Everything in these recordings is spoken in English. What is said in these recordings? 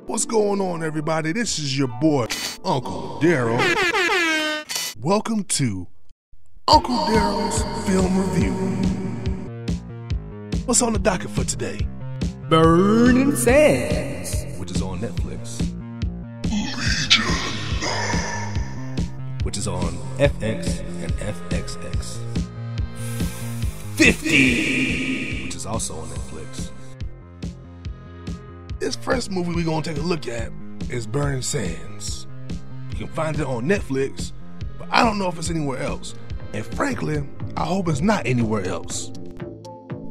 What's going on, everybody? This is your boy, Uncle Darryl. Welcome to Uncle Darryl's Film Review. What's on the docket for today? Burning Sands, which is on Netflix. Which is on FX and FXX. 50, which is also on Netflix. This first movie we're going to take a look at is Burning Sands. You can find it on Netflix, but I don't know if it's anywhere else. And frankly, I hope it's not anywhere else.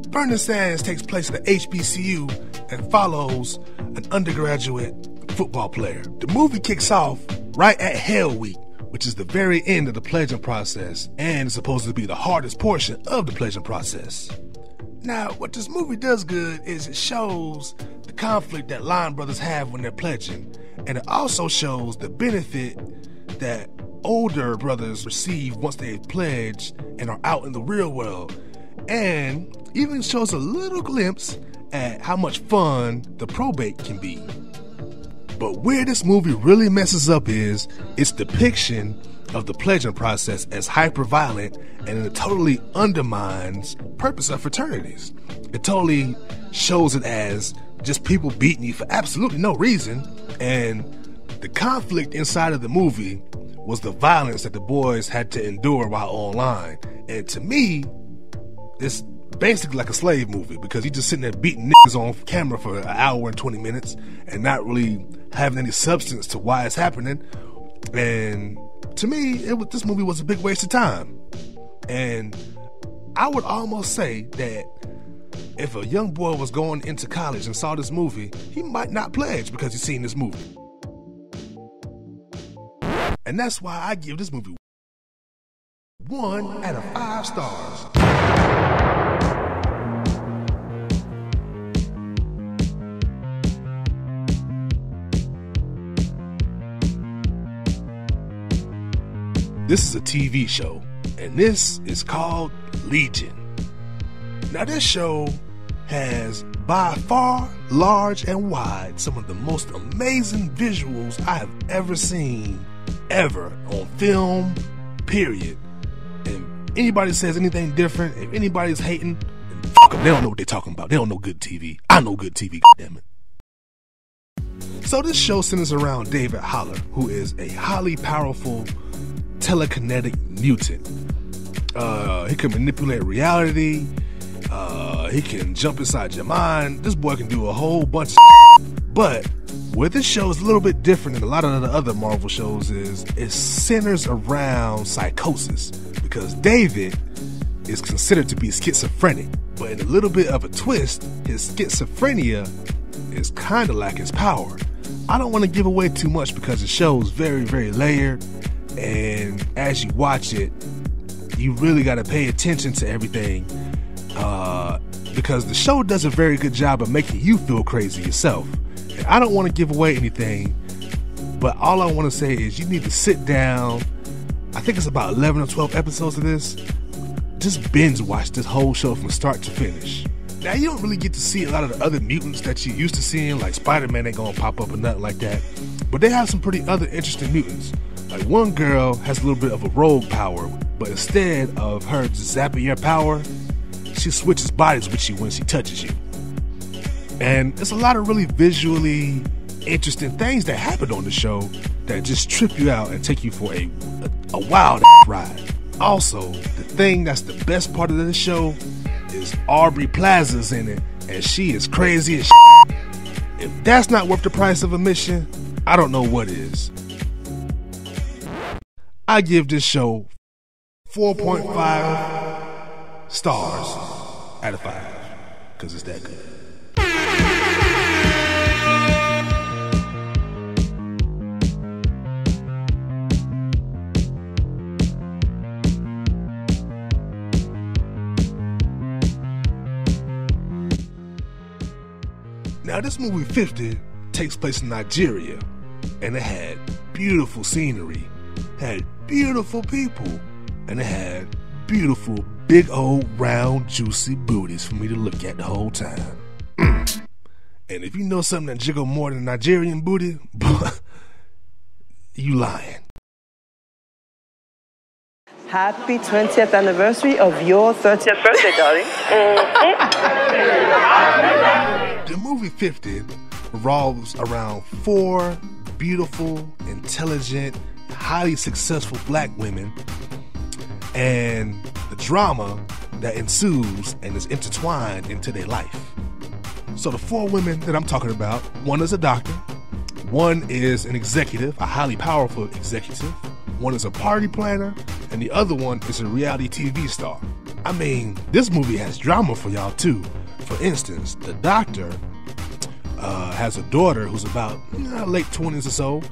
Burning Sands takes place at the HBCU and follows an undergraduate football player. The movie kicks off right at Hell Week, which is the very end of the pledging process and is supposed to be the hardest portion of the pledging process. Now, what this movie does good is it shows the conflict that line brothers have when they're pledging, and it also shows the benefit that older brothers receive once they've pledged and are out in the real world, and even shows a little glimpse at how much fun the probate can be. But where this movie really messes up is its depiction of the pledging process as hyper-violent, and it totally undermines the purpose of fraternities. It totally shows it as just people beating you for absolutely no reason, and the conflict inside of the movie was the violence that the boys had to endure while online. And to me, it's basically like a slave movie, because he's just sitting there beating niggas on camera for an hour and 20 minutes and not really having any substance to why it's happening. And to me, this movie was a big waste of time. And I would almost say that if a young boy was going into college and saw this movie, he might not pledge because he's seen this movie. And that's why I give this movie 1 out of 5 stars. This is a TV show, and this is called Legion. Now, this show has, by far, large and wide, some of the most amazing visuals I have ever seen, ever, on film, period. And anybody says anything different, if anybody's hating, then fuck them. They don't know what they're talking about. They don't know good TV. I know good TV, goddammit. So this show centers around David Haller, who is a highly powerful telekinetic mutant. He can manipulate reality. He can jump inside your mind. This boy can do a whole bunch of shit. But where this show is a little bit different than a lot of the other Marvel shows is it centers around psychosis, because David is considered to be schizophrenic. But in a little bit of a twist, his schizophrenia is kind of like his power. I don't want to give away too much because the show is very, very layered. And as you watch it, you really got to pay attention to everything, because the show does a very good job of making you feel crazy yourself. And I don't want to give away anything, but all I want to say is you need to sit down. I think it's about 11 or 12 episodes of this. Just binge watch this whole show from start to finish. Now, you don't really get to see a lot of the other mutants that you're used to seeing, like Spider-Man ain't gonna pop up or nothing like that, but they have some pretty other interesting mutants. Like, one girl has a little bit of a rogue power, but instead of her zapping your power, she switches bodies with you when she touches you. And there's a lot of really visually interesting things that happen on the show that just trip you out and take you for a wild ride. Also, the thing that's the best part of the show is Aubrey Plaza's in it, and she is crazy as shit. If that's not worth the price of admission, I don't know what is. I give this show 4.5 stars out of 5, because it's that good. Now, this movie 50 takes place in Nigeria, and it had beautiful scenery, had beautiful people, and it had beautiful, big old, round, juicy booties for me to look at the whole time. And if you know something that jiggle more than Nigerian booty, you lying. Happy 20th anniversary of your 30th birthday, darling. The movie 50 revolves around 4 beautiful, intelligent, highly successful black women and the drama that ensues and is intertwined into their life. So the 4 women that I'm talking about, one is a doctor, one is an executive, a highly powerful executive, one is a party planner, and the other one is a reality TV star. I mean, this movie has drama for y'all too. For instance, the doctor has a daughter who's about late 20s or so.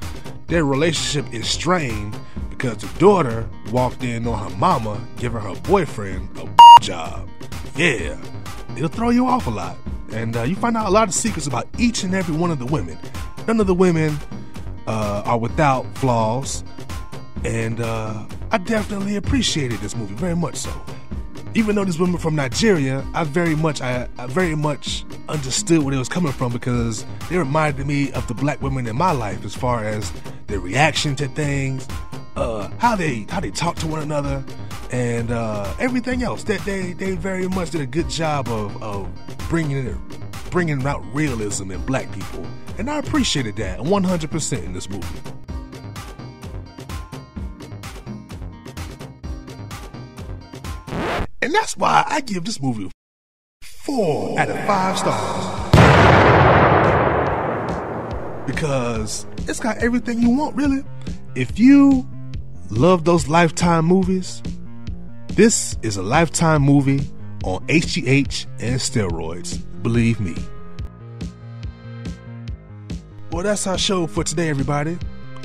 Their relationship is strained because the daughter walked in on her mama giving her boyfriend a job. Yeah, it'll throw you off a lot. And you find out a lot of secrets about each and every one of the women. None of the women are without flaws. And I definitely appreciated this movie, very much so. Even though these women from Nigeria, I very much understood where they was coming from because they reminded me of the black women in my life as far as their reaction to things, how they talk to one another, and everything else. That they very much did a good job of bringing out realism in black people, and I appreciated that 100% in this movie. And that's why I give this movie 4 out of 5 stars. Because it's got everything you want, really. If you love those Lifetime movies, this is a Lifetime movie on HGH and steroids, believe me. Well, that's our show for today, everybody.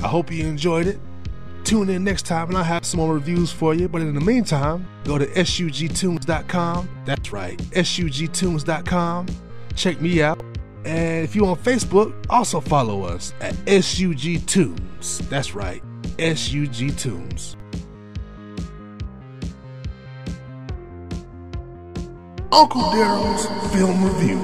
I hope you enjoyed it. Tune in next time and I'll have some more reviews for you. But in the meantime, go to sugtoons.com. That's right, sugtoons.com. Check me out. And if you're on Facebook, also follow us at SUG Toons. That's right, SUG Toons. Uncle Darryl's Film Review.